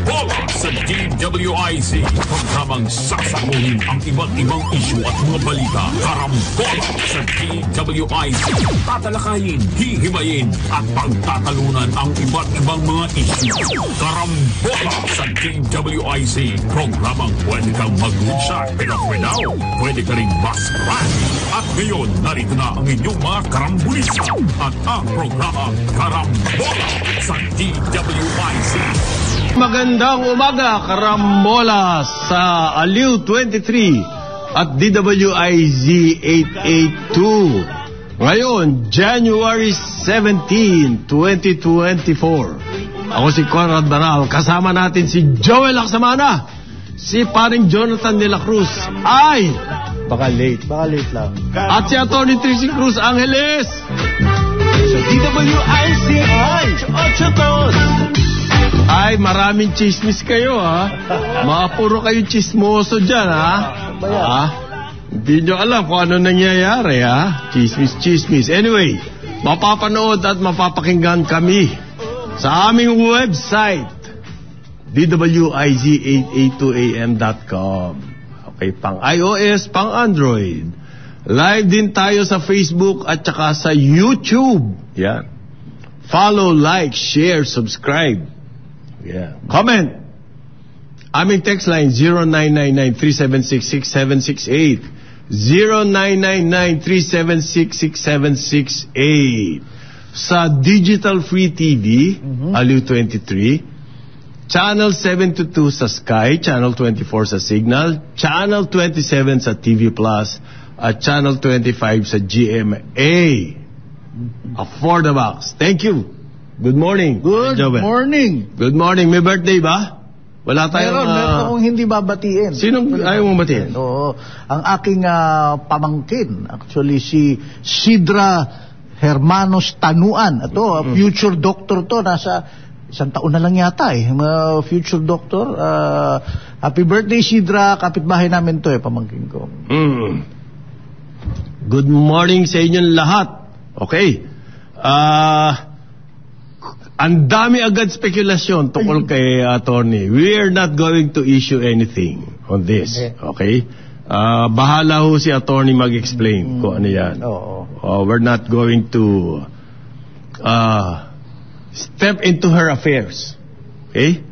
Karambola sa DWIZ. Programang sasagutin ang iba't ibang isyu at mga balita. Karambola sa DWIZ. Tatalakayin, hihimayin at pagtatalunan ang iba't ibang mga isyu. Karambola sa DWIZ. Programang pwede kang mag-reach pero now, pwede ka rin mas-crash. At ngayon, narito na ang inyong mga karambulista at ang programa Karambola sa DWIZ. Magandang umaga, Karambola sa Aliw 23 at DWIZ 882. Ngayon, January 17, 2024. Ako si Conrad Baral. Kasama natin si Joel Aksamana, si paring Jonathan de la Cruz. Ay, baka late lang. At si Atty. Trixie Cruz Angeles. Sa DWIZ 882. Ay, maraming chismis kayo, ha? Mga puro kayo chismoso dyan, ha? Hindi nyo alam kung ano nangyayari, ha? Chismis. Anyway, mapapanood at mapapakinggan kami sa aming website, dwiz882am.com. Okay, pang iOS, pang Android. Live din tayo sa Facebook at saka sa YouTube. Yan. Follow, like, share, subscribe. Yeah. Comment. Aming text line 0999-376-6768. 0999-376-6768. Sa Digital Free TV, Aliw 23. Channel 722 sa Sky, Channel 24 sa Signal, Channel 27 sa TV Plus, at Channel 25 sa GMA. Afford the box. Thank you. Good morning. Good morning. Good morning. May birthday ba? Wala tayong... Meron akong hindi babatiin. Sinong ayaw mong batiin? Oo. Ang aking pamangkin, actually si Sidra Hermanos Tanuan. Ito, future doctor to. Nasa 1 taon na lang yata future doctor. Happy birthday, Sidra. Kapitbahay namin to pamangkin ko. Good morning sa inyong lahat. Okay. Ang dami agad spekulasyon tungkol kay attorney. We are not going to issue anything on this. Okay? Bahala ho si attorney mag-explain kung ano yan. We're not going to step into her affairs. Okay?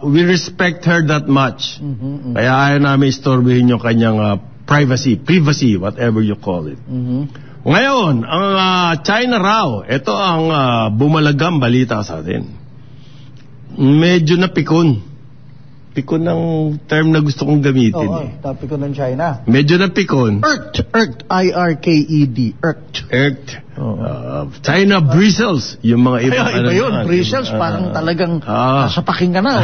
We respect her that much. Kaya ayaw namin istorbihin yung kanyang privacy, whatever you call it. Ngayon, ang China raw, ito ang bumalagang balita sa atin. Medyo napikon. Pikon ng term na gusto kong gamitin. Napikon ng China. Medyo napikon. Irked. I-R-K-E-D. Irked. China bristles. Yung mga ibang... Iba yun. Bristles, parang talagang sa pakinggan na.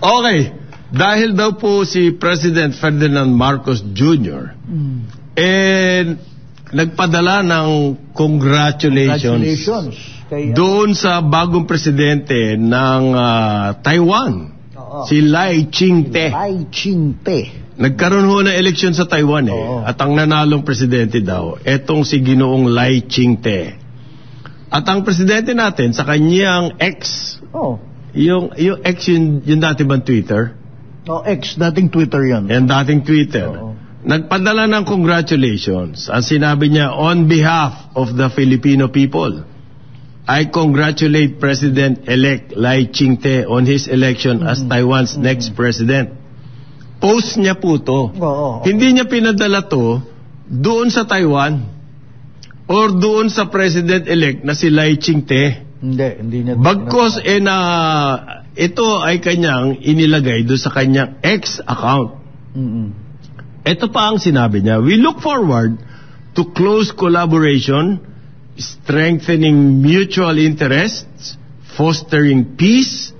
Okay. Dahil daw po si President Ferdinand Marcos Jr., nagpadala ng congratulations doon sa bagong presidente ng Taiwan, si Lai Ching-te. Nagkaroon ho ng eleksyon sa Taiwan at ang nanalong presidente daw, etong si Ginoong Lai Ching-te. At ang presidente natin sa kanyang ex, yung ex yung dati bang Twitter? Ex, dating Twitter yan. Yan, dating Twitter. Nagpadala ng congratulations. Ang sinabi niya, on behalf of the Filipino people, I congratulate President-elect Lai Ching-te on his election as Taiwan's next president. Post niya po to. Hindi niya pinadala to doon sa Taiwan or doon sa President-elect na si Lai Ching-te. Hindi niya. Bagkos ito ay kanyang inilagay doon sa kanyang ex account. Ito pa ang sinabi niya, we look forward to close collaboration, strengthening mutual interests, fostering peace,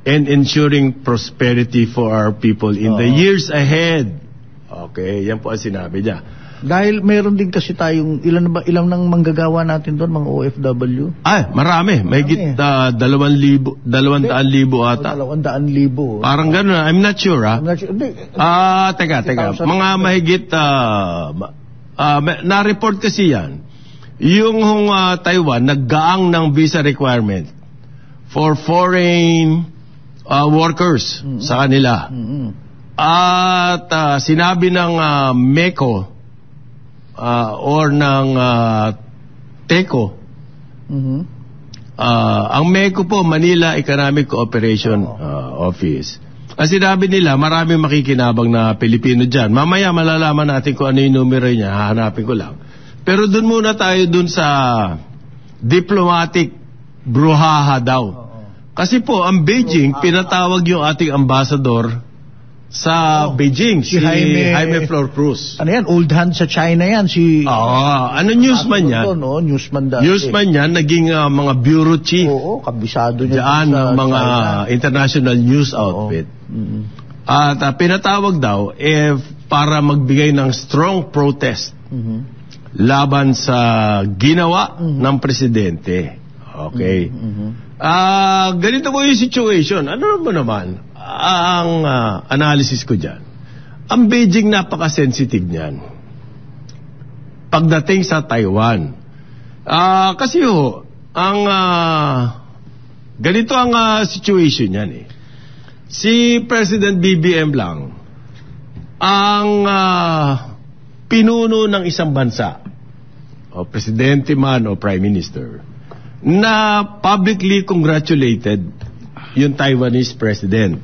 and ensuring prosperity for our people in the years ahead. Okay, yan po ang sinabi niya. Dahil meron din kasi tayong, ilan nang manggagawa natin doon, mga OFW? Marami. Mahigit 200,000 ata. 200,000. Parang gano'n. I'm not sure, ha? Teka. Mga mahigit, na-report kasi yan. Yung Taiwan, naggaang ng visa requirement for foreign workers sa kanila. At sinabi ng MECO or ng TECO, ang MECO po, Manila Economic Cooperation Office. Ang sinabi nila, maraming makikinabang na Pilipino dyan. Mamaya malalaman natin kung ano yung numero niya, hahanapin ko lang. Pero dun muna tayo dun sa diplomatic brouhaha daw. Kasi po, ang Beijing, pinatawag yung ating ambassador sa Beijing, si Jaime Flor Cruz. Ano yan? Old hand sa China yan. Ano newsman yan? Newsman yan, naging mga bureau chief. Oo, kabisado niya. Diyan ng mga international news outfit. At pinatawag daw para magbigay ng strong protest laban sa ginawa ng presidente. Okay. Ganito po yung situation. Ano mo naman ang analysis ko dyan? Ang Beijing napaka-sensitive niyan pagdating sa Taiwan. Kasi ganito ang situation niyan eh. Si President BBM lang ang pinuno ng isang bansa, o presidente man o prime minister, na publicly congratulated yung Taiwanese president.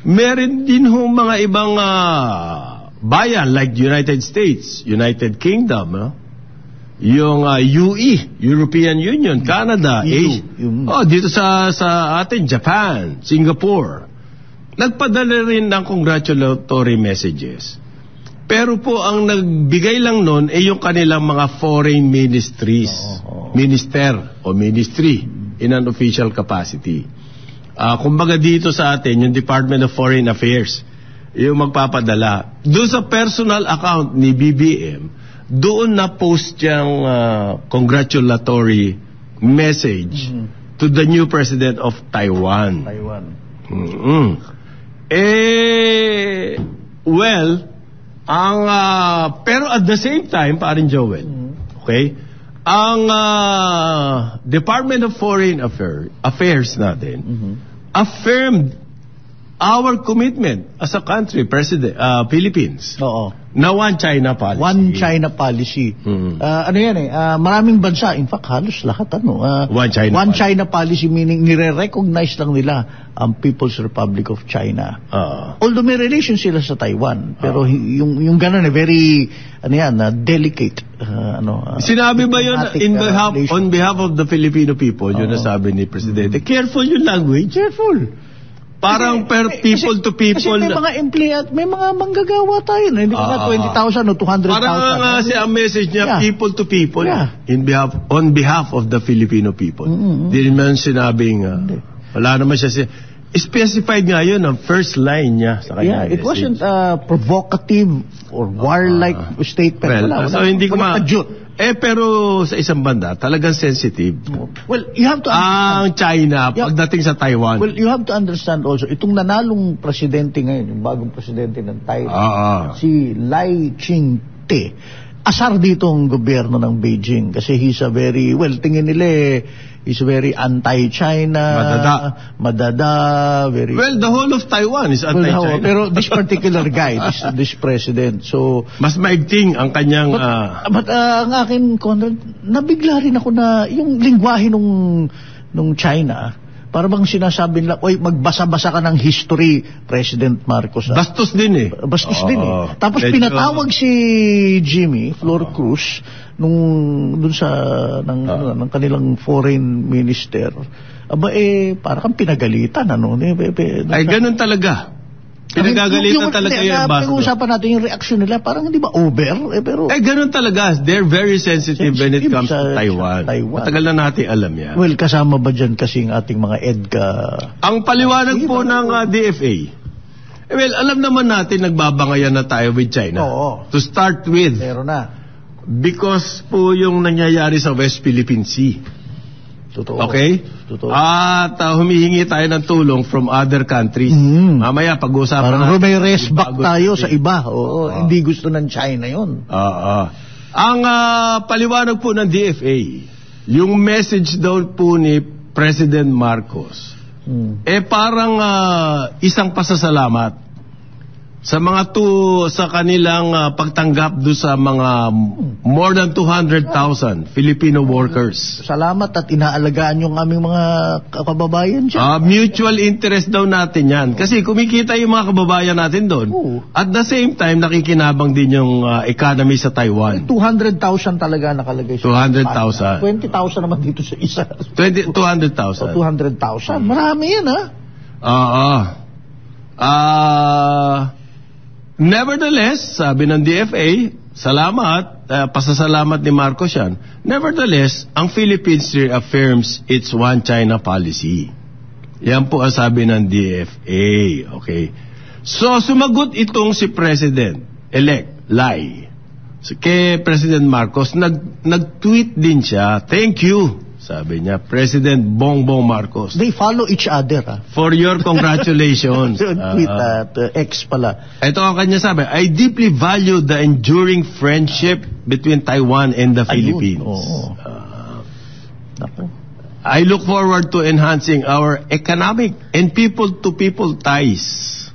Meron din mga ibang bayan like United States, United Kingdom, yung UE, European Union, Canada, Asia, dito sa atin, Japan, Singapore. Nagpadala rin ng congratulatory messages. Pero po ang nagbigay lang nun yung kanilang mga foreign ministries, minister o ministry in an official capacity. Kumbaga dito sa atin, yung Department of Foreign Affairs, yung magpapadala. Doon sa personal account ni BBM, doon na post yung congratulatory message to the new president of Taiwan. Pero at the same time, parin Joel, okay, ang Department of Foreign Affairs natin affirmed our commitment as a country, Philippines, na One China Policy. One China Policy. Ano yan maraming bansa, in fact halos lahat One China Policy meaning nire-recognize lang nila ang People's Republic of China. Although may relation sila sa Taiwan, pero yung ganun very delicate. Sinabi ba yun on behalf of the Filipino people, yun nasabi ni Presidente? Careful yung language. Careful. Parang people to people. Kasi may mga empleyat, may mga manggagawa tayo. Hindi ka 20,000 o 200,000. Parang ang message niya, people to people. On behalf of the Filipino people. Hindi naman sinabing, wala naman siya specified nga yun ang first line niya sa kanya. It wasn't provocative or warlike statement. So hindi ko pero sa isang banda, talagang sensitive. Well, you have to ang China pagdating sa Taiwan. Well, you have to understand also, itong nanalong presidente ngayon, yung bagong presidente ng Taiwan, si Lai Ching-te, asar dito ang gobyerno ng Beijing kasi he's a very, tingin nila he's very anti-China, madada, very... Well, the whole of Taiwan is anti-China. Pero this particular guy, this president, so... Mas maigting ang kanyang... But ang akin, Conrad, nabigla rin ako na yung lingwahe nung China, para bang sinasabi nila, magbasa-basa ka ng history, President Marcos. Bastos din Tapos pinatawag si Jimmy Flor Cruz dun sa ng kanilang foreign minister. Para kang pinagalitan ay ganun talaga. Pinagagalitan talaga yung ambassador. Pag-uusapan natin yung reaction nila, parang hindi ba over? Pero ganun talaga. They're very sensitive when it comes to Taiwan. Matagal na natin alam yan. Well, kasama ba dyan kasing ating mga EDCA? Ang paliwanag po ng DFA, alam naman natin nagbabangayan na tayo with China. To start with. Meron na. Because po yung nangyayari sa West Philippine Sea. Totoo. Okay? Totoo. At humihingi tayo ng tulong from other countries. Mamaya pag-usapan natin. Parang may resback tayo sa iba. Hindi gusto ng China yun. Ang paliwanag po ng DFA, yung message daw po ni President Marcos, parang isang pasasalamat sa kanilang pagtanggap do sa mga more than 200,000 Filipino workers. Salamat at inaalagaan yung aming mga kababayan dyan. Mutual interest daw natin yan. Kasi kumikita yung mga kababayan natin doon. At the same time, nakikinabang din yung economy sa Taiwan. 200,000 talaga nakalagay sa 200,000. 20,000 naman dito sa isa. 200,000. 200,000. Marami yan, Nevertheless, sabi ng DFA, salamat, pasasalamat ni Marcos yan. Nevertheless, ang Philippines reaffirms its One China policy. Yan po ang sabi ng DFA. Okay. So, sumagot itong si President-elect Lai. Kay President Marcos, nag-tweet din siya, thank you. Sabi niya, President Bongbong Marcos. They follow each other. For your congratulations. Tweet at X pala. Ito ang kanya sabi, I deeply value the enduring friendship between Taiwan and the Philippines. I look forward to enhancing our economic and people-to-people ties.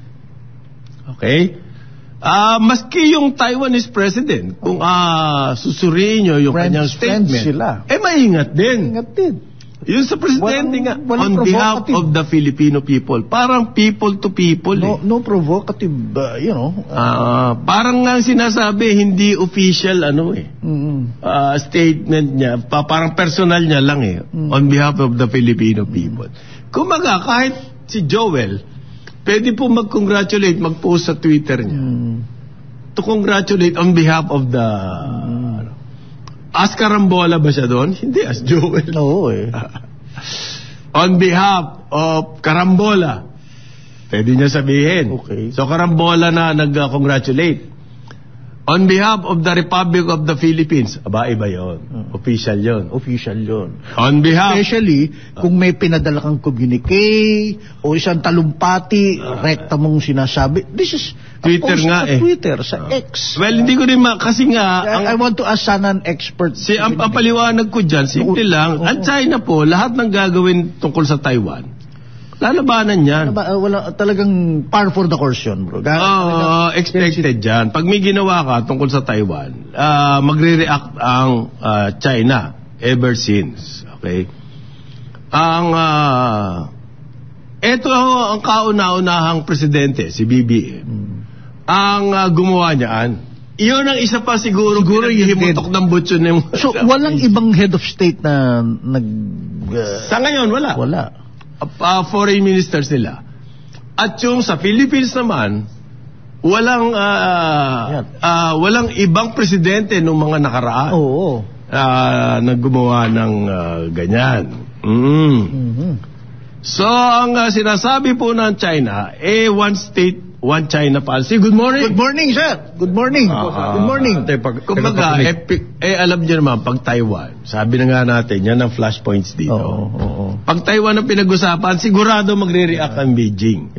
Okay? Maski yung Taiwanese president, kung susuriin nyo yung kanyang statement, sila. maingat din. Ingat din. Yung sa presidente nga, on behalf of the Filipino people, parang people to people. No provocative, parang nga sinasabi, hindi official statement niya, parang personal niya lang on behalf of the Filipino people. Kumaga, kahit si Joel, pwede po mag-congratulate, mag-post sa Twitter niya. To congratulate on behalf of the... As Carambola ba siya doon? Hindi, as Joel. Oo On behalf of Carambola. Pwede niya sabihin. Okay. So Carambola na nag-congratulate. On behalf of the Republic of the Philippines. Iba yun. Official yun. On behalf... Especially, kung may pinadala kang communique o isang talumpati, rekta mong sinasabi. This is Twitter nga Twitter, sa X. Well, hindi ko rin kasi nga... I want to ask sana an expert. Ang paliwanag ko dyan, simple lang. Ang China po, lahat ng gagawin tungkol sa Taiwan, lalabanan yan. Wala talagang par for the course yun, bro. Expected dyan. Pag may ginawa ka tungkol sa Taiwan, magre-react ang China ever since. Okay? Ito ang kauna-unahang presidente, si BBM. Ang gumawa niyaan. Iyon ang isa pa siguro himutok ng butson ng... So, walang ibang head of state na sa ngayon, wala. Foreign ministers nila. At yung sa Philippines naman, walang ibang presidente nung mga nakaraan. Na gumawa ng ganyan. So, ang sinasabi po ng China, one state, one China policy. Good morning. Good morning, sir. Good morning. Good morning. Kumbaga, alam niyo naman, pag Taiwan, sabi na nga natin, yan ang flashpoints dito. Pag Taiwan ang pinag-usapan, sigurado magre-react ang Beijing.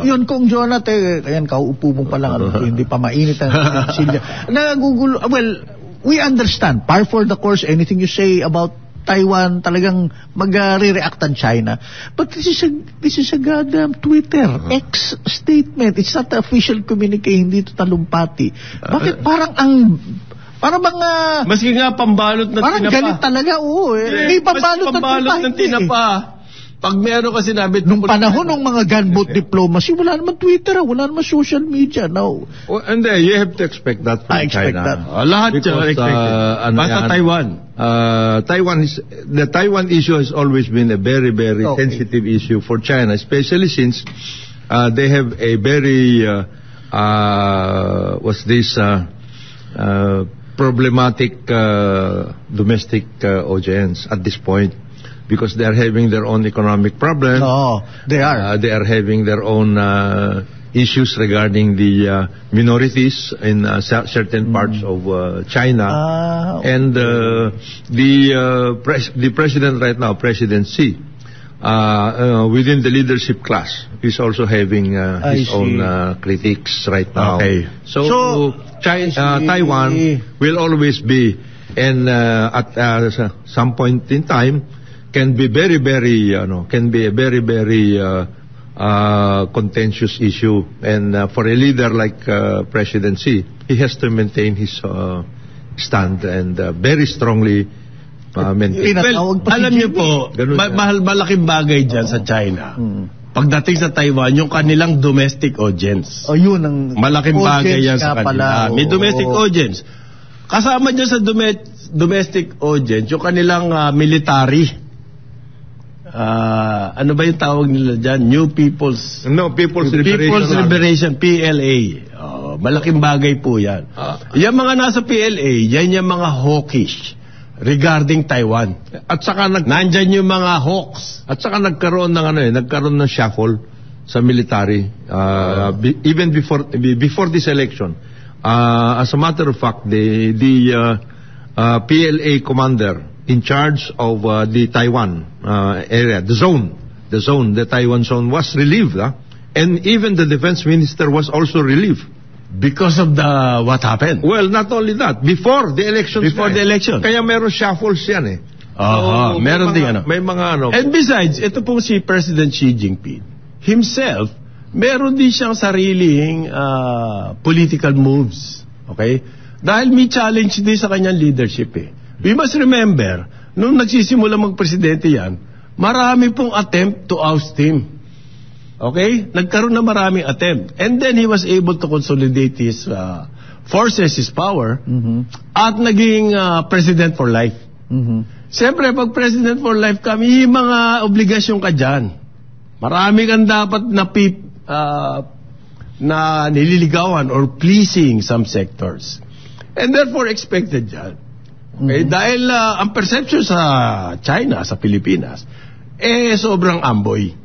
Yun, kung Jonathan, ayan, kauupo mo pa lang, hindi pa mainit ang silya. Nagugulo, well, we understand, par for the course, anything you say about Taiwan, talagang mag-re-react ang China. But this is a goddamn Twitter, X statement. It's not the official communique, hindi ito talumpati. Bakit parang maski nga pambalot ng parang tinapa. Parang galit talaga, May pambalot ng tinapa. Pag meron ka sinabi... Nung panahon ng mga gunboat diplomacy, wala naman Twitter, wala naman social media. No. And you have to expect that from China. Lahat expected. Basta Taiwan. The Taiwan issue has always been a very, very sensitive issue for China, especially since they have a very problematic domestic audience at this point, because they are having their own economic problems. They are. They are having their own issues regarding the minorities in certain parts of China. And the president right now, President Xi, within the leadership class, is also having his own critiques right now. Okay. So Taiwan will always be, and at some point in time, can be very, very, contentious issue. And for a leader like President Xi, he has to maintain his stand and very strongly maintain. Well, alam niyo po, malaking bagay dyan sa China. Pagdating sa Taiwan, yung kanilang domestic audience. Yun ang malaking bagay yan sa kanila. May domestic audience. Kasama dyan sa domestic audience, yung kanilang military. Ano ba yung tawag nila dyan? People's Liberation, PLA. Malaking bagay po yan. Yung mga nasa PLA, yan yung mga hawkish regarding Taiwan. At saka nandyan yung mga hawks. At saka nagkaroon ng shuffle sa military even before this election. As a matter of fact, the PLA commander in charge of the Taiwan area, the Taiwan zone was relieved, and even the defense minister was also relieved. Because of what happened? Well, not only that, before the election. Kaya meron shuffles yan eh. So, meron din May mga ano. And besides, ito pong si President Xi Jinping himself, meron din siyang sariling political moves. Okay? Dahil may challenge din sa kanyang leadership eh. We must remember, nung nagsisimula magpresidente yan, marami pong attempt to oust him. Okay? Nagkaroon na maraming attempt. And then he was able to consolidate his forces, his power, at naging president for life. Siyempre, pag president for life ka, may mga obligasyon ka dyan. Marami kang dapat na nililigawan or pleasing some sectors. And therefore, expected dyan. Okay? Dahil ang perception sa China, sa Pilipinas, sobrang amboy.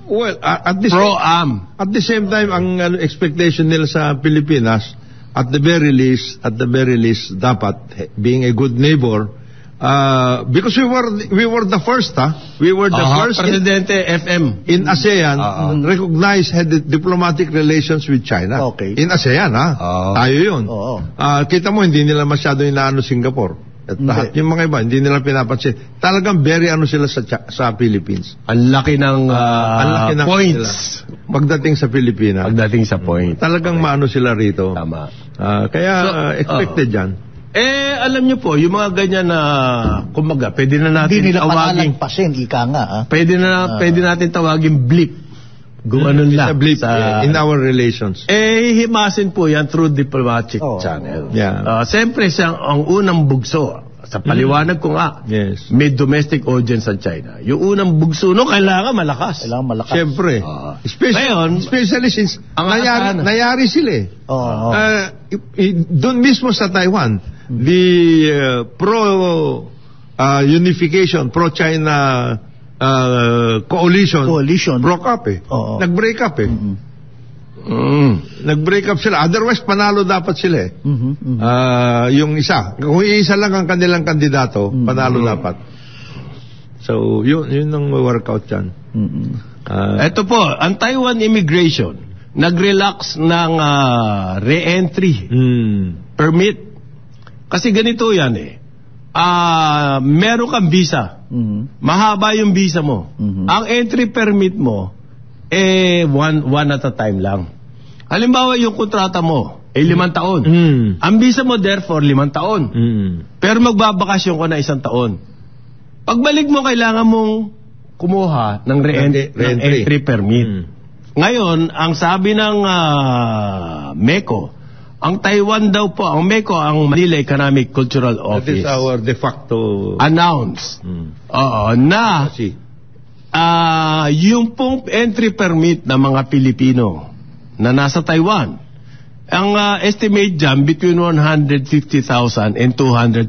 Well, at the same time, ang expectation nila sa Pilipinas, at the very least, dapat being a good neighbor, because we were the first, we were the first Presidente FM in ASEAN recognized had diplomatic relations with China. Okay. In ASEAN, tayo yun. Kita mo, hindi nila masyado inaano Singapore. At lahat yung mga iba, hindi nila pinapansin. Talagang very sila sa Philippines. Ang laki ng points pagdating sa Pilipinas. Pagdating sa point. Talagang maano sila rito. Tama. Kaya expected yan. Alam niyo po, yung mga ganyan na kumbaga, pwede na natin hindi nila tawagin. palalagpasin, ika nga. Pwede natin tawagin blip. Gumanon lang. Blip in our relations. Himasin po yan through diplomatic channel. Yeah. Siyempre, ang unang bugso, sa paliwanag ko nga, may domestic audience sa China. Yung unang bugso, kailangan malakas. Siyempre. Especially since nangyari sila doon mismo sa Taiwan, the pro-unification, pro-China coalition broke up nag-break up nag-break up sila, otherwise panalo dapat sila yung isa, kung isa lang ang kanilang kandidato, panalo dapat. So yun ang workout yan. Ito po, ang Taiwan immigration nag-relax ng re-entry permit kasi ganito yan meron kang visa. Mahaba yung visa mo. Ang entry permit mo, one at a time lang. Halimbawa, yung kontrata mo, 5 taon. Ang visa mo, therefore, 5 taon. Pero magbabakasyon ka na 1 taon. Pagbalik mo, kailangan mong kumuha ng entry permit. Ngayon, ang sabi ng MECO, ang Taiwan daw po, ang MECO, ang Manila Economic Cultural Office. That is our de facto announce. Na yung pong entry permit ng mga Pilipino na nasa Taiwan, ang estimate dyan between 150,000 and 200,000.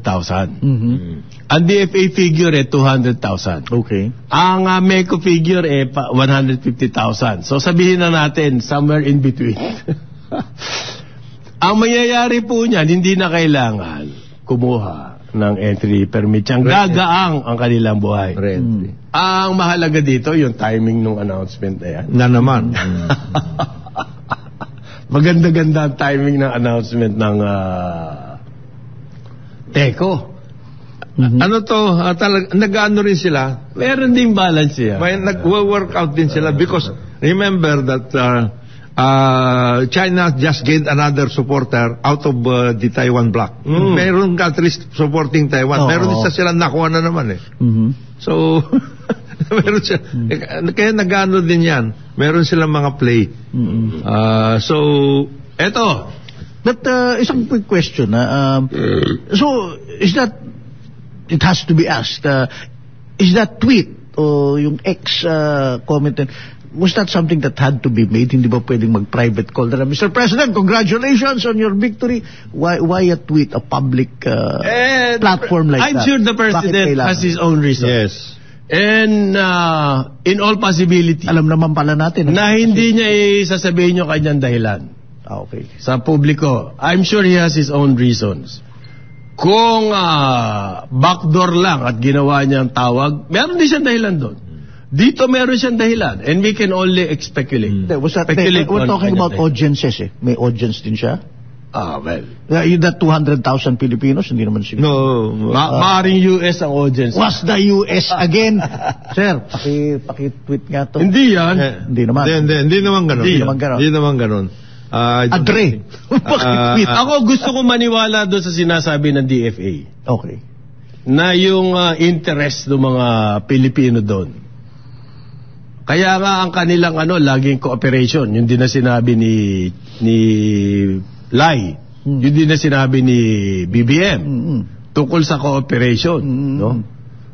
Ang DFA figure 200,000. Okay. Ang MECO figure 150,000. So sabihin na natin, somewhere in between. Ang mangyayari po niyan, hindi na kailangan kumuha ng entry permit. Ang gagaang ang kanilang buhay. Ang mahalaga dito, yung timing ng announcement na yan. Na naman. Maganda-ganda ang timing ng announcement ng TECO. Ano to, nag-ano rin sila. Meron ding balance siya. May nag-work out din sila because remember that China just gained another supporter out of the Taiwan bloc. Meron countries supporting Taiwan. Meron isa sila nakuha na naman eh. So, meron siya. Kaya nag-ano din yan. Meron silang mga play. So, eto. But isang quick question. So, is that, it has to be asked, is that tweet o yung X comment, was that something that had to be made? Hindi ba pwedeng mag-private call na, Mr. President, congratulations on your victory. Why a tweet, a public platform like I'm that? sure the President has his own reason. yes. And in all possibility, Alam naman pala natin. na hindi niya isasabihin yung kanyang dahilan Okay. sa publiko. I'm sure he has his own reasons. Kung backdoor lang at ginawa niya ang tawag, meron din siyang dahilan doon. Dito meron siyang dahilan. And we can only speculate. Was that, Speculate we're on talking about kanyang audiences eh. May audience din siya. well. That 200,000 Filipinos, hindi naman siguro. No. Maaring US ang audience. Was the US again? Sir, paki-tweet nga to. Hindi yan. Hindi naman. Hindi naman ganun. Hindi naman ganun. Adre. Paki-tweet. Ako gusto ko maniwala doon sa sinasabi ng DFA. Okay. Na yung interest ng mga Pilipino doon. Kaya nga ang kanilang laging cooperation, yung din na sinabi ni Lai, yung din na sinabi ni BBM tungkol sa cooperation, no?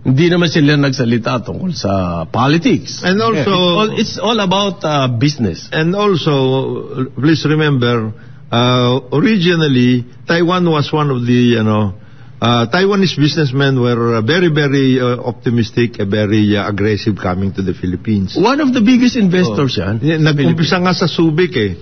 Hindi naman sila nagsalita tungkol sa politics. And also it's all about business. And also, please remember, originally Taiwan was one of the Taiwanese businessmen were very, very optimistic, very aggressive coming to the Philippines. One of the biggest investors yan. Nag-umpisa nga sa Subic eh.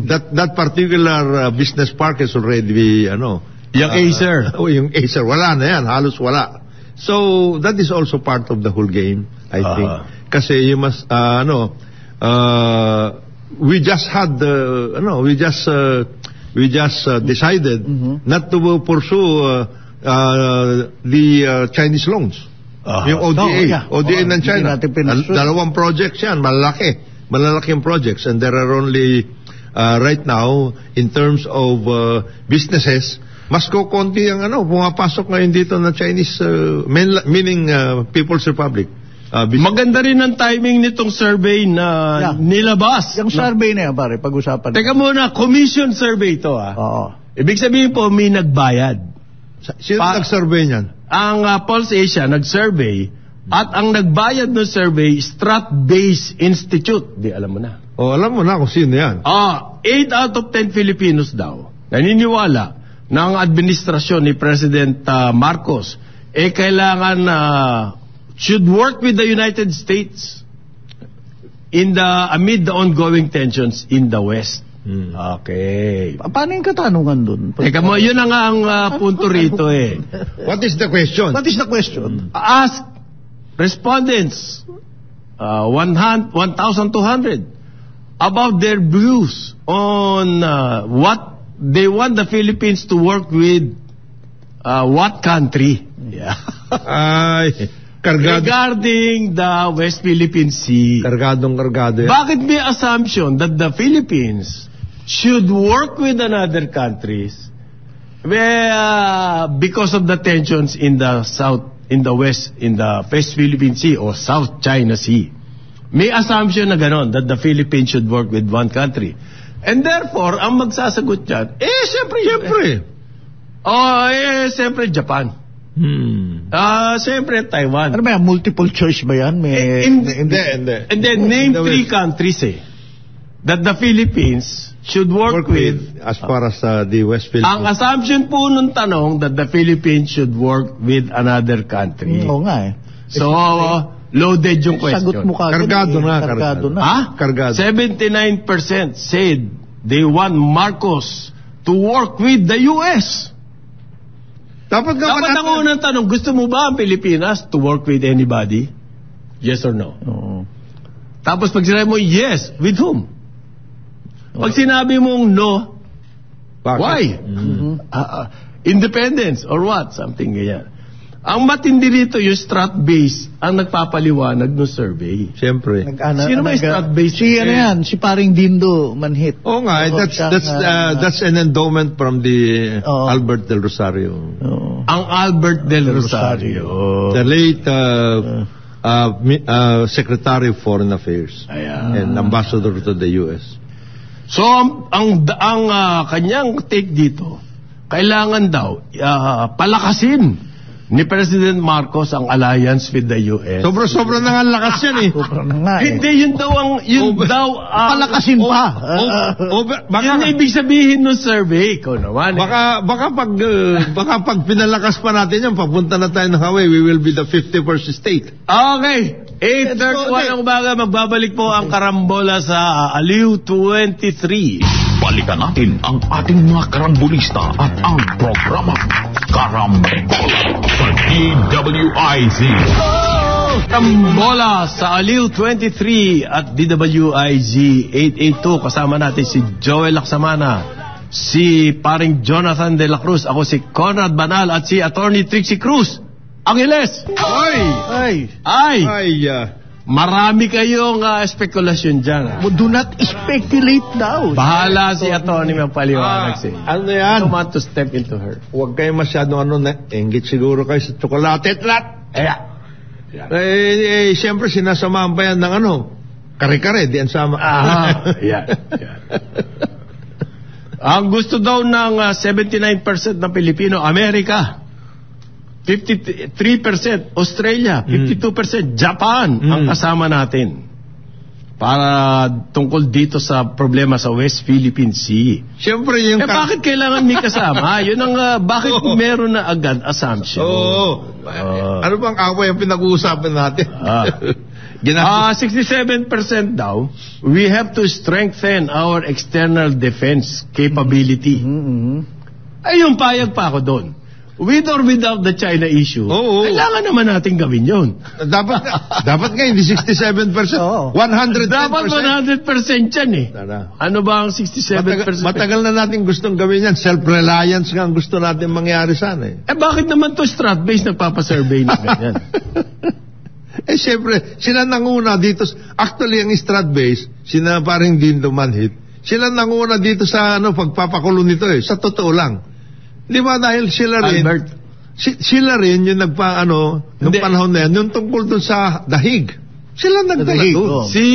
That particular business park is already, yung Acer. Yung Acer, wala na yan, halos wala. So, that is also part of the whole game, I think. Kasi you must, we just had, we just decided not to pursue the Chinese loans. Yung ODA. ODA ng China. Dalawang projects yan, malalaking projects. And there are only, right now, in terms of businesses, mas kukunti ang pumapasok ngayon dito na Chinese, meaning People's Republic. Maganda rin ang timing nitong survey na nilabas. Yung survey na yan, pare, pag-usapan. Teka muna, commission survey ito Oo. Ibig sabihin po, may nagbayad. Sino nag-survey niyan? Ang Pulse Asia nag-survey at ang nagbayad ng survey, Strat-Base Institute. Di alam mo na. Alam mo na kung sino yan. 8 out of 10 Filipinos daw naniniwala na ang administrasyon ni President Marcos kailangan should work with the United States amid the ongoing tensions in the West. Okay. Paano yung katanungan dun? Teka mo, yun na nga ang punto rito eh. What is the question? What is the question? Ask respondents 1,200 about their views on what they want the Philippines to work with what country. Yeah. Regarding the West Philippine Sea. Kargadong-kargado yan. Bakit may assumption that the Philippines should work with another countries because of the tensions in the West Philippine Sea or South China Sea? May assumption na ganon that the Philippines should work with one country. And therefore, ang magsasagot dyan, siyempre Japan. Siyempre Taiwan. Ano ba yan? Multiple choice ba yan? Hindi. And then name 3 countries that the Philippines should work with as far as the West Philippines. Ang assumption po nung tanong that the Philippines should work with another country. Oo nga eh. So, loaded yung question. Sagot mo kagad. Kargado na. Kargado. 79% said they want Marcos to work with the U.S. Dapat ang unang tanong, gusto mo ba ang Pilipinas to work with anybody? Yes or no? Oo. Tapos pag sinabi mo, yes, with whom? Pag sinabi mong no, bakit? why? Independence or what? Something ganyan. Ang matindi rito, yung strat base ang nagpapaliwanag ng survey. Siyempre. Sino may strat base? Si paring Dindo Manhit. Oo nga, that's an endowment from the Albert Del Rosario. Ang Albert Del Rosario. The late Secretary of Foreign Affairs. And Ambassador to the U.S. So, ang kanyang take dito, kailangan daw palakasin ni President Marcos ang alliance with the U.S. Sobra na nga lakas yan eh. Sobra na nga eh. Hindi, yun daw palakasin pa. Yun ibig sabihin ng survey. Ikaw naman. Baka pag pinalakas pa natin yan, papunta na tayo ng Hawaii, we will be the 51st state. Okay. 8:31 ng umaga, magbabalik po ang karambola sa Aliw 23. Balikan natin ang ating mga karambulista at ang programa Karambola sa DWIZ. Karambola sa Aliw 23 at DWIZ 882. Kasama natin si Joel Laksamana, si paring Jonathan De La Cruz, ako si Conrad Banal at si Attorney Trixie Cruz. Angeles! Ay! Marami kayong spekulasyon dyan. Do not speculate daw. Bahala si Atty. magpaliwanag sa inyo. Ano yan? I don't want to step into her. Huwag kayo masyadong engit siguro kayo sa tsokolate at lahat. Siyempre sinasamahan pa yan ng kare-kare, di ang sama. Yan. Ang gusto daw ng 79% ng Pilipino, Amerika. 53% Australia, 52% Japan ang kasama natin para tungkol dito sa problema sa West Philippine Sea. Siyempre yung bakit kailangan may kasama? Yun ang bakit meron na agad assumption. Ano bang away ang pinag-uusapan natin? 67% daw, we have to strengthen our external defense capability. Ayun, payag pa ako doon. With or without the China issue, kailangan naman natin gawin yun. Dapat nga hindi 67%. 100%. Dapat 100% yan eh. Ano ba ang 67%? Matagal na natin gustong gawin yan. Self-reliance nga ang gusto natin mangyari sana eh. Bakit naman to strat-based nagpapasurvey na ganyan? Siyempre, sila nanguna dito. Actually, ang strat-based, sina paring Dindo Manhit, sila nanguna dito sa pagpapakulo nito eh. Sa totoo lang. Di ba dahil sila rin, Albert. Sila rin yung nung panahon na yan, yung tungkol dun sa dahig. Sila nagdala doon. Si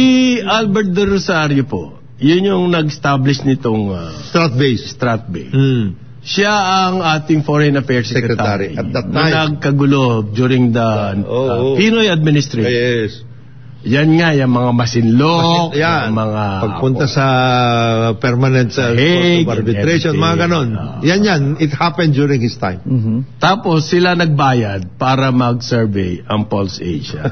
Albert De Rosario po, yun yung nag-establish nitong strat-based. Siya ang ating Foreign Affairs Secretary. At that time. Na nagkagulo during the Pinoy administration. Yes. Yan nga, yung mga masinlok, mga pagpunta sa permanent court of arbitration, mga ganon. Yan. It happened during his time. Tapos sila nagbayad para mag-survey ang Pulse Asia.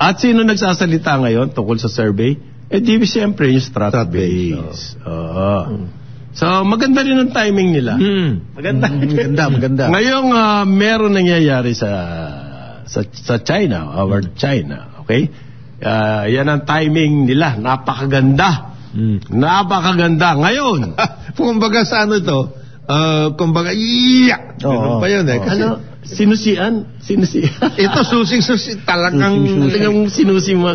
At sino nagsasalita ngayon tungkol sa survey? Di siyempre yung strat-based. So, maganda rin ang timing nila. Maganda. Ngayong meron nangyayari sa China, our China. Okay? Yan ang timing nila. Napakaganda. Napakaganda. Ngayon, kumbaga sa ito, kumbaga, ganun pa yun eh. Kasi, sinusian? Ito, susing-susi. Talagang sinusi mo.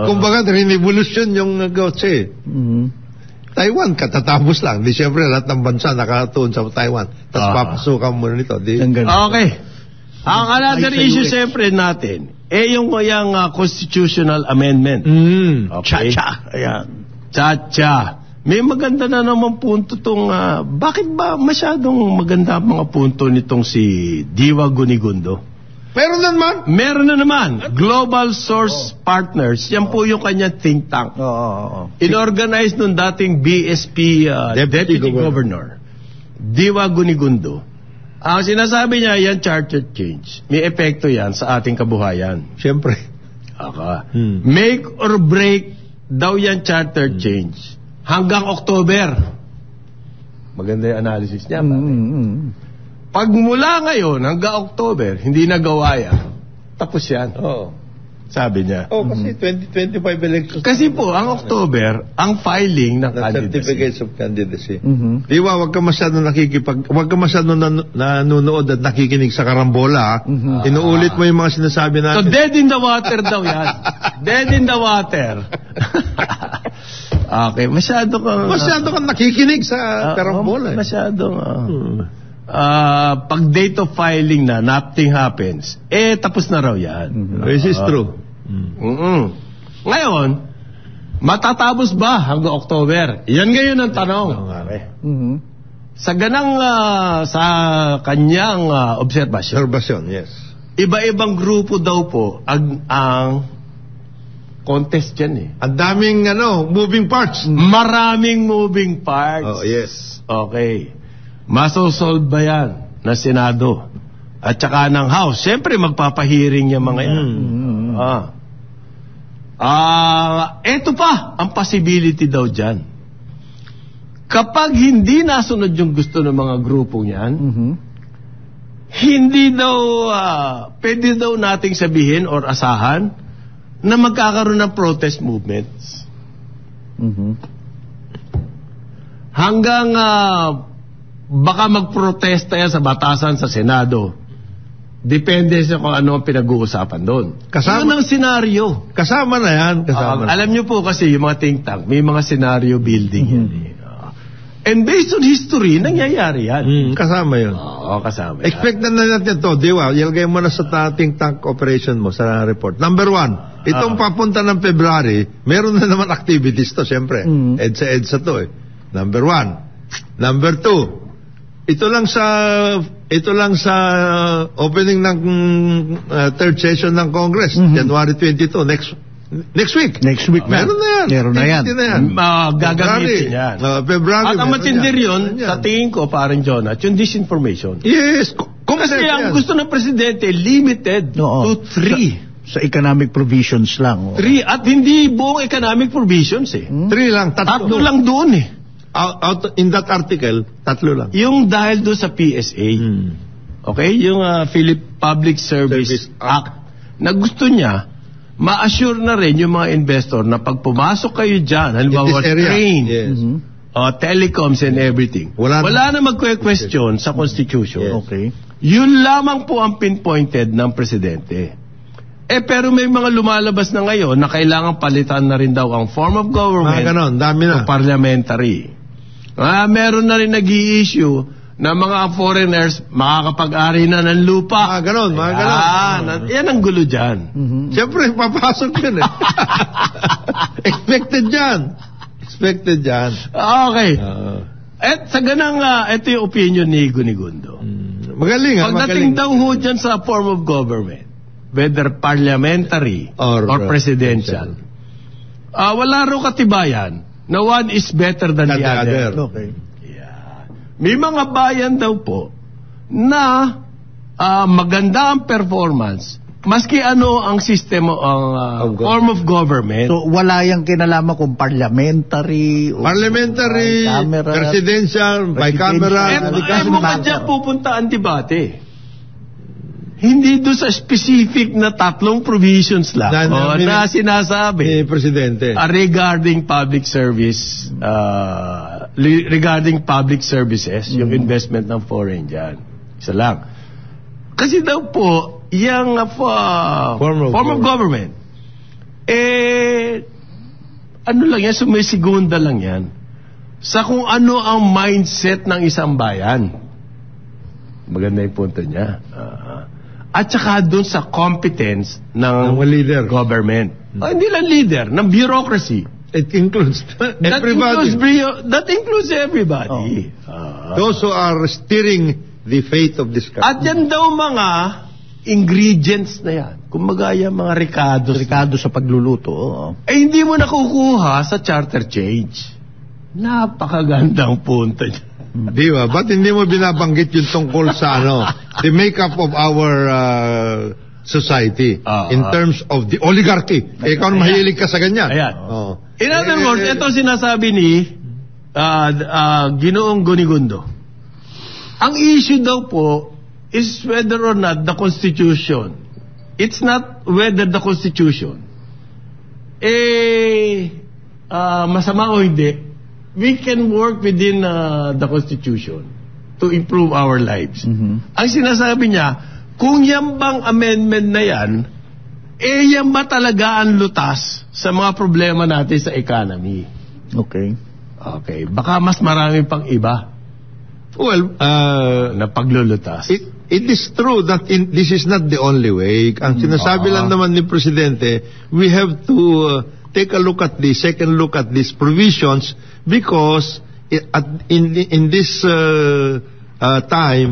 Kumbaga, revolution yung gotse. Taiwan, katatapos lang. Di siyempre, lahat ng bansa nakatuon sa Taiwan. Tapos papasukan mo nito. Okay. Ang another issue siyempre natin, yung constitutional amendment. Okay. Cha-cha. May maganda na naman punto tong, bakit ba masyadong maganda ang mga punto nitong si Diwa Gunigundo? Meron na naman. Global Source Partners, yan po yung kanyang think tank. Inorganize nung dating BSP Deputy Governor, Diwa Gunigundo. Ang sinasabi niya, yan charter change. May epekto yan sa ating kabuhayan. Siyempre. Make or break daw yan charter change. Hanggang October. Maganda yung analysis niya. Pag mula ngayon hanggang October, hindi nagawa yan, tapos yan. Sabi niya. Kasi 2025 elections. Kasi po, ang October, ang filing ng candidacy. Certificates of candidacy. Di ba, wag ka masyado nanonood at nakikinig sa karambola. Inuulit mo yung mga sinasabi natin. So, dead in the water daw yan. Dead in the water. Okay, masyado kang nakikinig sa karambola. Masyadong... pag date of filing na, nothing happens. Tapos na raw yan. This is true. Ngayon, matatapos ba hanggang October? Yan ngayon ang tanong. Sa kanyang obserbasyon, yes. Iba-ibang grupo daw po ang contest yan Ang daming moving parts. Maraming moving parts. Oh, yes. Okay. Masosolve ba yan na Senado? At saka ng House? Siyempre magpapahiring yung mga yan. Eto pa ang possibility daw dyan. Kapag hindi nasunod yung gusto ng mga grupong yan, hindi daw pwede daw nating sabihin or asahan na magkakaroon ng protest movements. Hanggang baka magprotesta yan sa batasan sa Senado. Depende sa kung ano ang pinag-uusapan doon. Yun ang senaryo. Kasama na yan. Alam nyo po kasi yung mga think tank, may mga senaryo building yan. And based on history, nangyayari yan. Kasama yun. Kasama yan. Expect na natin ito. Diwa, ilagay mo na sa think tank operation mo sa report. Number 1, itong papunta ng February, meron na naman activities to, siyempre. EDSA to Number 1. Number 2, ito lang sa opening ng third session ng Congress, January 22, next week. Next week na. Meron na yan. Gagamitin yan. February. At ang matindir yun, sa tingin ko, parang Jonah, yung disinformation. Yes. Kasi ang gusto ng Presidente, limited to 3. Sa economic provisions lang. 3. At hindi buong economic provisions 3 lang. Tatlo lang doon in that article, 3 lang. Yung dahil doon sa PSA. Okay? Yung Public Service Act. Na gusto niya, ma-assure na rin yung mga investor na pag pumasok kayo dyan, halimbawa train, telecoms and everything, wala na magque-question sa Constitution. Yes. Okay. Yun lamang po ang pinpointed ng Presidente. Pero may mga lumalabas na ngayon na kailangan palitan na rin daw ang form of government dami na. Parliamentary. Meron na rin nag-i-issue na mga foreigners makakapag-ari na ng lupa. Ganon. Yan ang gulo dyan. Siyempre, papasok yun Expected dyan. Okay. At sa ganang, ito yung opinion ni Gunigundo. Magaling. Pagdating daw ho dyan sa form of government, whether parliamentary or presidential, wala ro katibayan na one is better than the other. Okay. May mga bayan daw po na maganda ang performance maski ano ang sistema ang form of government. So wala yang kinalaman kung parliamentary, presidential, bicameral. Mo kanya pupunta ang debate. Hindi doon sa specific na 3 provisions lang na sinasabi Presidente regarding public service regarding public services, yung investment ng foreign dyan. Isa lang. Kasi daw po yung form of government ano lang yan, sumisigunda lang yan sa kung ano ang mindset ng isang bayan. Maganda yung punto niya. At saka doon sa competence ng leader government. Hindi lang leader, ng bureaucracy. It includes everybody. That includes everybody. Those who are steering the fate of this country. At yan daw mga ingredients na yan. Kumbaga yung mga Ricado sa pagluluto. Hindi mo nakukuha sa charter change. Napakagandang punto niya. Di ba? Ba't hindi mo binabanggit yung tungkol sa the makeup of our society in terms of the oligarchy? Ikaw mahilig ka sa ganyan. In other words, ito sinasabi ni Ginoong Gunigundo. Ang issue daw po is whether or not the Constitution it's not whether the Constitution masama o hindi. We can work within the Constitution to improve our lives. Ang sinasabi niya, kung yan bang amendment na yan, yan ba talaga ang lutas sa mga problema natin sa economy? Okay. Baka mas marami pang iba. Well, na paglulutas. It is true that this is not the only way. Ang sinasabi lang naman ni Presidente, we have to take a look at this, second look at these provisions, because in this time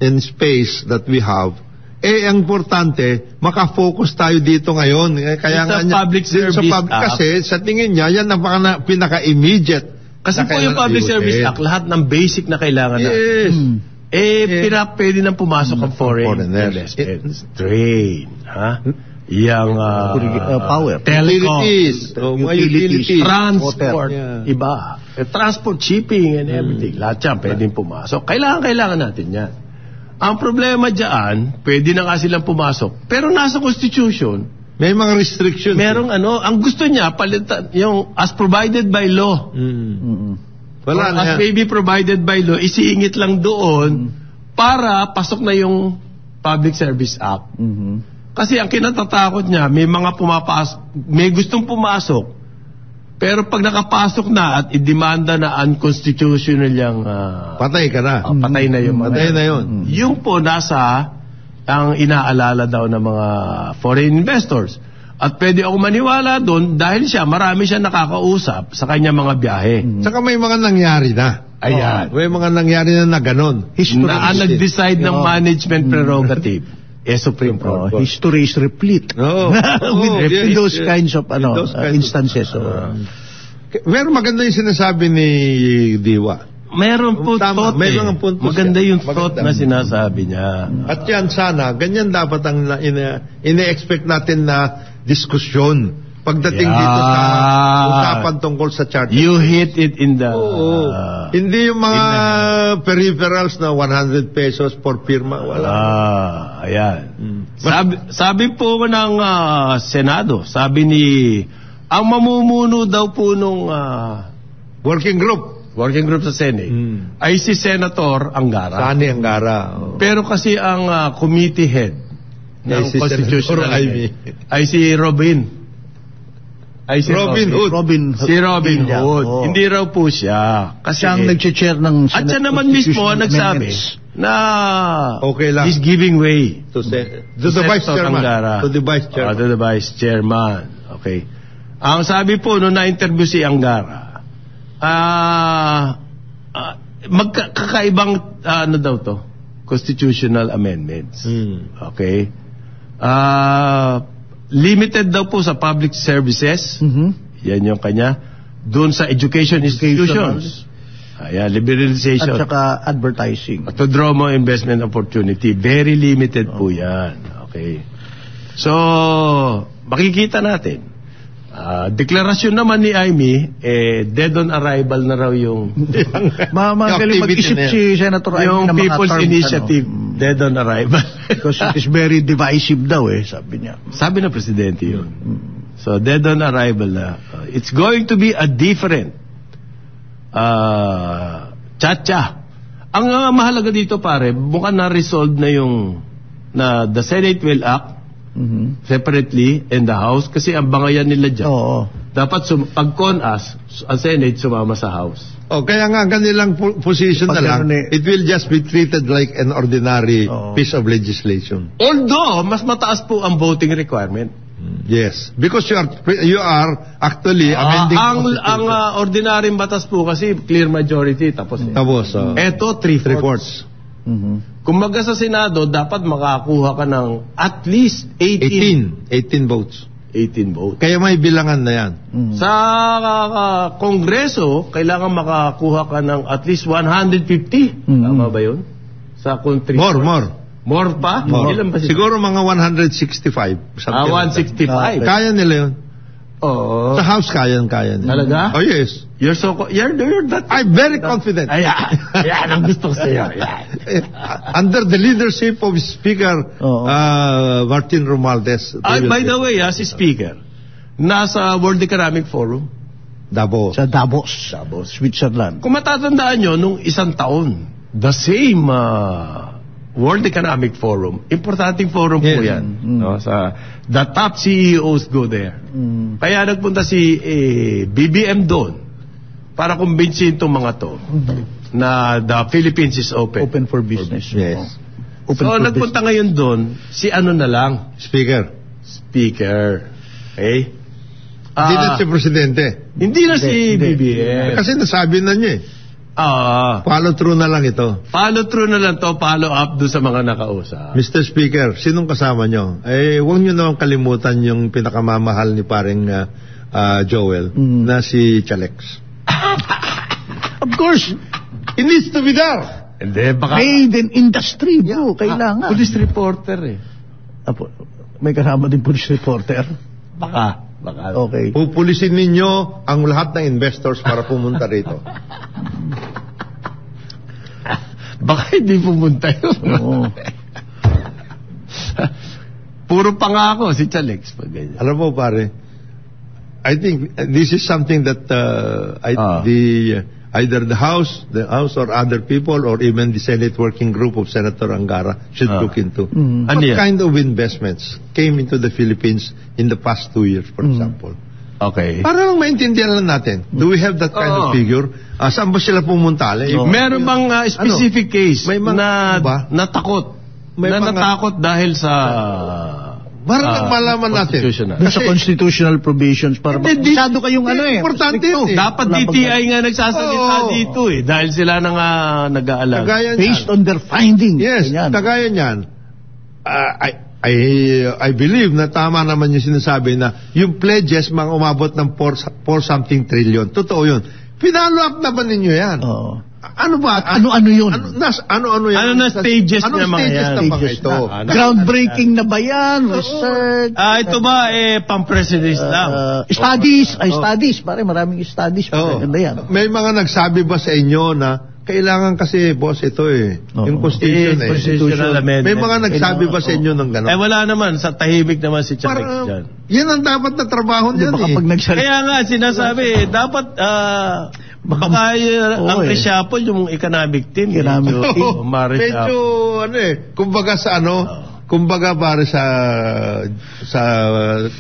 and space that we have, ang importante, makafocus tayo dito ngayon. Kaya sa Public Service Act. Kasi sa tingin niya, yan ang pinaka-immediate. Kasi po yung Public Service Act, lahat ng basic na kailangan natin. Pwede nang pumasok ang foreign investments. Trade, yung power, telecom, utilities, transport, iba. Transport, shipping and everything. Lahat yan pwedeng pumasok. Kailangan natin yan. Ang problema dyan, pwede na nga silang pumasok. Pero nasa Constitution, may mga restrictions. Merong ang gusto niya, palitan, yung as provided by law. Wala na as may be provided by law, isiingit lang doon para pasok na yung Public Service Act. Kasi ang kinatatakot niya, may mga may gustong pumasok, pero pag nakapasok na at idemanda na unconstitutional yung patay ka na. Patay na yung patay na yun. Yung po nasa ang inaalala daw ng mga foreign investors. At pwede ako maniwala doon dahil marami siya nakakausap sa kanya mga biyahe. Saka may mga nangyari na. Ayan. May mga nangyari na ganon. Na nag-decide ng management prerogative. Supreme Court. History is replete. With those kinds of instances. Pero maganda yung sinasabi ni Diwa. Meron po thought. May mga puntos. Maganda yung thought na sinasabi niya. At yan sana, ganyan dapat ang ine-expect natin na diskusyon pagdating dito sa usapan tungkol sa charter. You hit it in the... Hindi yung mga peripherals na 100 pesos per firma. Wala. Ayan. Sabi po ng Senado, sabi ang mamumuno daw po nung working group sa Senate ay si Senator Angara. Sani Angara. Pero kasi ang committee head ng Constitutional ay si Robin. Si Robin Hood. Hindi raw po siya. Kasi ang nag-chair ng Senate. At siya naman mismo nagsabi na okay lang. He's giving way to the Vice Chairman. To the Vice Chairman. Okay. Ang sabi po nung na-interview si Angara, magkakaibang constitutional amendments. Okay. Limited daw po sa public services. Yan yung kanya. Doon sa education institutions. Liberalization. At saka advertising. To draw more investment opportunity. Very limited po yan. Okay. So, makikita natin. Deklarasyon naman ni Amy, dead on arrival na raw yung magaling mag-isip si Senator Amy yung na People's Initiative, dead on arrival. Because it is very divisive daw sabi niya. Sabi na Presidente yun. So, dead on arrival na. It's going to be a different cha-cha. Ang mahalaga dito pare, mukhang na-resolve na yung the Senate will act separately in the House kasi ang bangayan nila dyan. Dapat pag-con-us, ang Senate sumama sa House. Kaya nga kanilang position na lang, it will just be treated like an ordinary piece of legislation. Although, mas mataas po ang voting requirement. Yes, because you are actually amending ang ordinary batas po kasi clear majority tapos. Eto 3/4. Kumbaga sa Senado, dapat makakuha ka ng at least 18 votes. 18 votes. Kaya may bilangan na yan. Sa Kongreso, kailangan makakuha ka ng at least 150. Tama ba yun? Sa country. More pa? Ilan ba siguro mga 165. 165. Kaya nila yun. Oo. Sa House kaya nila. Talaga? Oh yes. You're that. I'm very confident. Yan ang gusto ko sa'yo. under the leadership of Speaker Martin Romualdez. By the way, si Speaker, nasa World Economic Forum. Davos. Sa Davos, Switzerland. Kung matatandaan nyo, nung isang taon, the same World Economic Forum, importanteng forum po yan. No? The top CEOs go there. Kaya nagpunta si BBM doon para kumbinsin itong mga to na the Philippines is open. Open for business. Yes. Open So nagpunta ngayon doon, si ano na lang? Speaker. Okay? Hindi na si Presidente. Hindi na si BBM. Kasi nasabi na niya eh. Follow through na lang ito. Follow through na lang to, follow up doon sa mga nakausap. Mr. Speaker, sinong kasama nyo? Huwag nyo naman kalimutan yung pinakamamahal ni paring Joel na si Chalex. Of course, it needs to be there. Hindi, baka... Made in industry, bro. Kailangan. Police reporter May kasama din police reporter. Baka. Okay. Pupulisin ninyo ang lahat ng investors para pumunta rito. Baka hindi pumunta yun. Oo. Puro pangako si Chalex. Alam mo pare, I think this is something that either the House or other people or even the Senate working group of Senator Angara should look into. What kind of investments came into the Philippines in the past 2 years, for example? Okay. Para lang maintindihan lang natin, do we have that kind of figure? Saan ba sila pumunta? Meron bang specific case may mga, natakot? Natakot dahil sa... Para lang malaman natin. Sa constitutional provisions para masyado kayong importante ito. Dapat DTI nga nagsasalita dito dahil sila na nga nag-aalam. Based on their findings. Yes, kagaya niyan. I believe na tama naman yung sinasabi na yung pledges mga umabot ng 4 something trillion. Totoo yun. Pinalo up na ba ninyo yan? Ano ba? Ano yun? Ano yan? Ano na stages na mga stages yan? na mga ito? Groundbreaking na ba yan? Research? Ito ba pang-president lang? Studies. Pare, maraming studies. Maganda yan. May mga nagsabi ba sa inyo na kailangan kasi, boss, ito yung constitution constitutional amendment. May mga nagsabi ba sa inyo ng gano'n? Wala naman. Sa tahimik naman si Chalex dyan. Yan ang dapat na trabaho niyan Kaya nga, sinasabi, dapat... Baka ang reshuffle yung economic team. Medyo kumbaga sa kumbaga para sa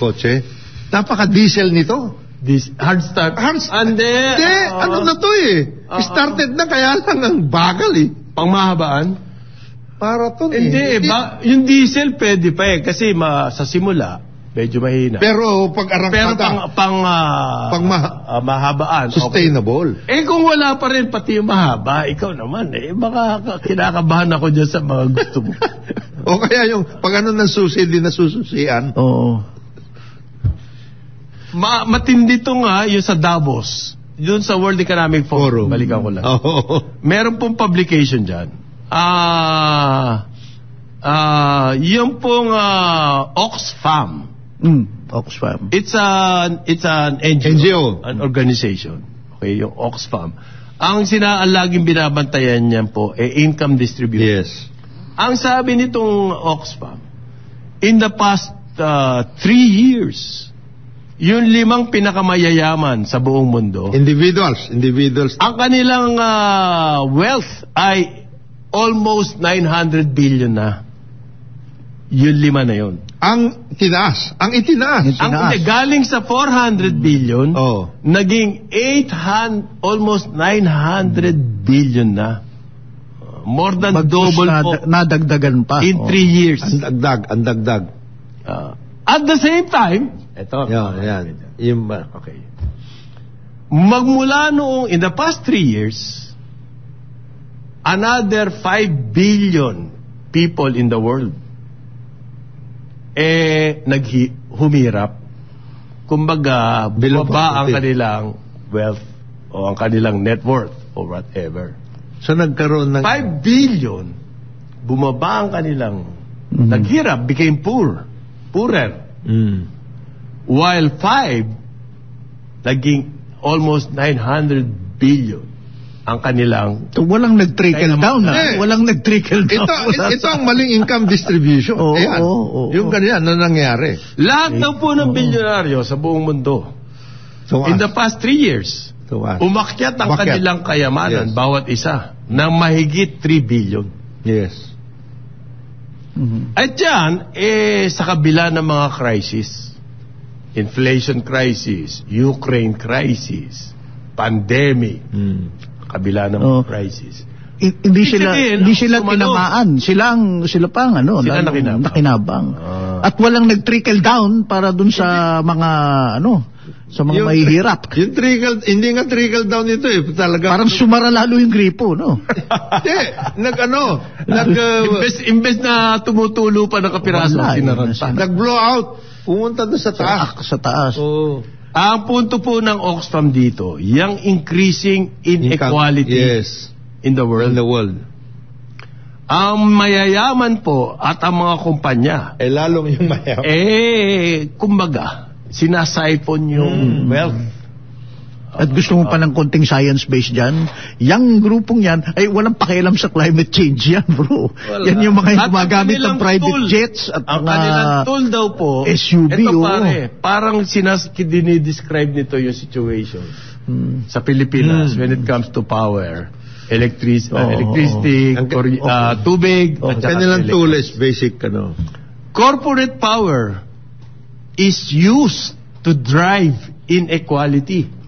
kotse, napaka-diesel nito. Hard start. Hindi, ano na to started na kaya lang ang bagal Pangmahabaan? Para to Hindi, yung diesel pwede pa kasi sa simula, medyo mahina. Pero pag arangkada, mahabaan. Sustainable. Kung wala pa rin pati yung mahaba, ikaw naman baka kinakabahan ako dyan sa mga gusto mo. O kaya yung pag ng susi, di nasususian. Oo. Matindi to nga yung sa Davos. Yun sa World Economic Forum. Balikan ko lang. Meron pong publication dyan. Yung pong Oxfam. Oxfam. It's an NGO. An organization. Okay, yung Oxfam. Ang laging binabantayan niyan po income distribution. Yes. Ang sabi nitong Oxfam, in the past 3 years, yung 5 pinakamayayaman sa buong mundo, individuals, ang kanilang wealth ay almost 900 billion na. Yung 5 na yun. Ang itinaas. Galing sa 400 billion, naging 800, almost 900 billion na. More than double po. Nadagdagan pa. In 3 years. Ang dagdag. At the same time, yan. Okay. Magmula noong, in the past 3 years, another 5 billion people in the world humirap. Kumbaga, bumaba ang kanilang wealth o ang kanilang net worth or whatever. So nagkaroon ng 5 billion, bumaba ang kanilang naghirap, became poorer. While 5 naging almost 900 billion. ang kanilang... So, walang nag-trickle down na. Walang nag-trickle down. Ito ang maling income distribution. Yung ganyan na nangyari. Lahat daw po ng bilyonaryo sa buong mundo, in the past 3 years, umakyat ang kanilang kayamanan, bawat isa, ng mahigit 3 billion. Yes. At yan, sa kabila ng mga crisis, inflation crisis, Ukraine crisis, pandemic, kabila ng mga crisis. Hindi sila tinamaan. Sila pang sila nakinabang. At walang nag-trickle down para dun sa mga sa mga mahihirap. Yung hindi nga trickle down ito talaga. Parang sumara lalo yung gripo, no? Hindi, imbes na tumutulo pa ng kapiraso sinaranta. Nag-blow out. Pumunta doon sa taas. Sa taas. Ang punto po ng Oxfam dito, yung increasing inequality in the world. Ang mayayaman po at ang mga kumpanya, lalong yung mayaman. Kumbaga, sinasiphon yung wealth. At gusto mo pa ng konting science-based dyan, yung grupong yan, ay walang pakialam sa climate change yan, bro. Yan yung mga gumagamit ng private jets at ang kanilang tool daw po, SUV. Ito parang dinidescribe nito yung situation sa Pilipinas when it comes to power, electricity, tubig, at kanilang tool is basic, corporate power is used to drive inequality.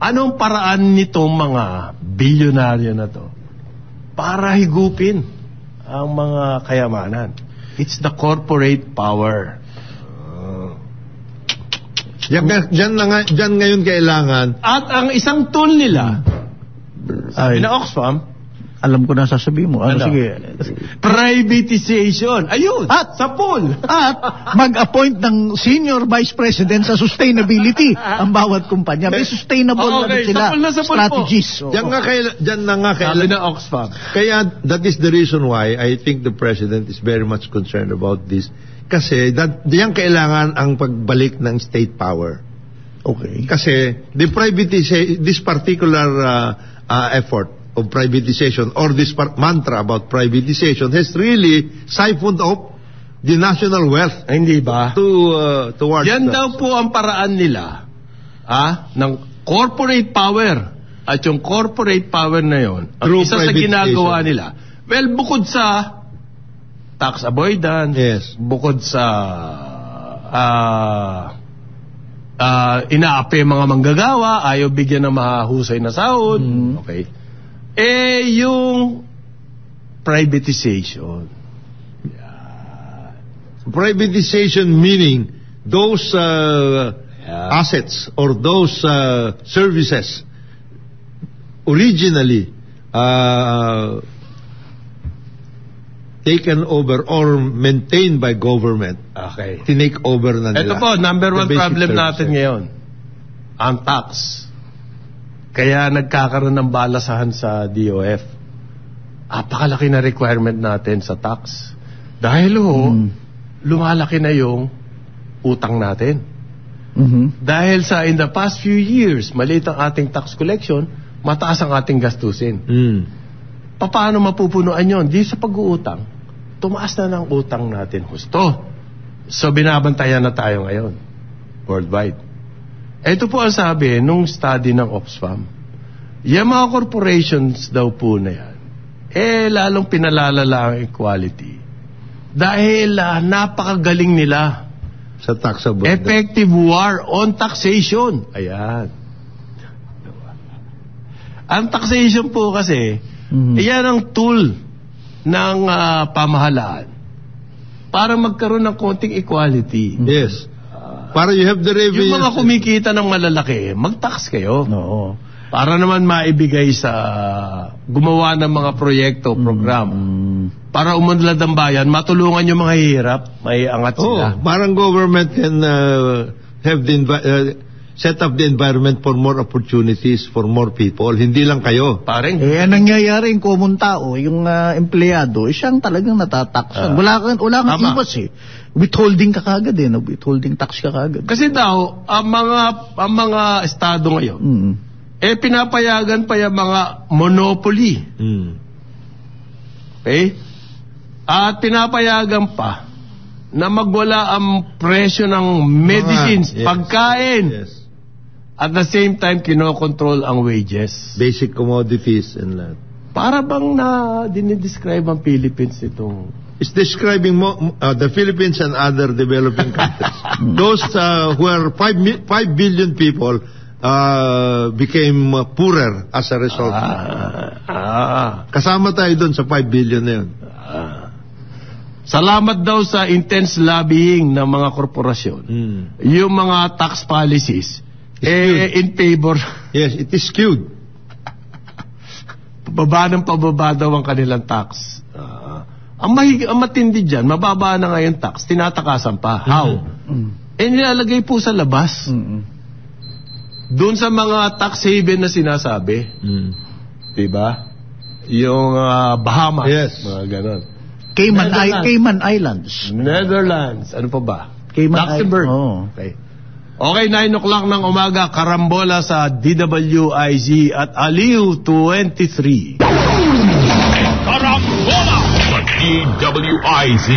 Anong paraan nitong mga bilyonaryo na to para higupin ang mga kayamanan? It's the corporate power. Diyan ngayon kailangan. At ang isang tool nila na Oxfam, alam ko na sasabihin mo. Sige. Privatization. Ayun. At sa pool. At mag-appoint ng senior vice president sa sustainability ang bawat kumpanya. May sustainable sila strategies. Diyan na nga kailangan. Sabi na Oxfam. Kaya that is the reason why I think the president is very much concerned about this. Kasi diyan kailangan ang pagbalik ng state power. Okay. Kasi this particular effort of privatization or this mantra about privatization has really siphoned off the national wealth. Hindi ba? Towards yan daw po ang paraan nila ng corporate power. At yung corporate power na yon, ang isa sa ginagawa nila, bukod sa tax avoidance, bukod sa inaapi mga manggagawa, ayaw bigyan ng mahusay na sahod. Okay. Yung privatization. Privatization meaning those assets or those services originally taken over or maintained by government. Okay. Tinake over na nila. Ito po, number one problem natin ngayon. Ang tax. Kaya nagkakaroon ng balasahan sa DOF. Apakalaki na requirement natin sa tax. Dahil lumalaki na yung utang natin. Dahil in the past few years, maliit ang ating tax collection, mataas ang ating gastusin. Paano mapupunuan yun? Di sa pag-uutang, tumaas na ng utang natin husto. So binabantayan na tayo ngayon, worldwide. Ito po ang sabi nung study ng Oxfam. Yung mga corporations daw po na yan, lalong pinalalala ang equality. Dahil napakagaling nila sa tax avoidance. Effective war on taxation. Ayan. Ang taxation po kasi, yan ang tool ng pamahalaan para magkaroon ng konting equality. Yes. Para you have the revenue. Yung mga kumikita ng malalaki, mag-tax kayo. Oo. Para naman maibigay sa gumawa ng mga proyekto, program. Para umunlad ang bayan, matulungan yung mga hirap, may angat sila. Parang government can have set up the environment for more opportunities for more people. Hindi lang kayo. Parang nangyayari yung common tao, yung empleyado, siyang talagang natataksan. Wala kang iwas withholding ka kagad withholding tax ka kagad. Kasi daw ang mga estado ngayon pinapayagan pa yung mga monopoly. Okay? At pinapayagan pa na magwala ang presyo ng medicines, pagkain. Yes. At the same time, kinokontrol ang wages. Basic commodities and that. Para bang dinidescribe ang Philippines itong... It's describing the Philippines and other developing countries. Those who are 5 billion people became poorer as a result. Kasama tayo doon sa 5 billion na yun. Salamat daw sa intense lobbying ng mga korporasyon. Yung mga tax policies in favor. Yes, it is skewed. Pababa daw ang kanilang tax. Ang matindi dyan, mababa na ngayon tax, tinatakasan pa. How? Nilalagay po sa labas. Doon sa mga tax haven na sinasabi. Diba? Yung Bahamas. Yes. Mga ganon. Cayman Islands. Netherlands. Ano pa ba? Luxembourg. Okay, 9 o'clock ng umaga, karambola sa DWIZ at Aliw 23. Karambola sa DWIZ.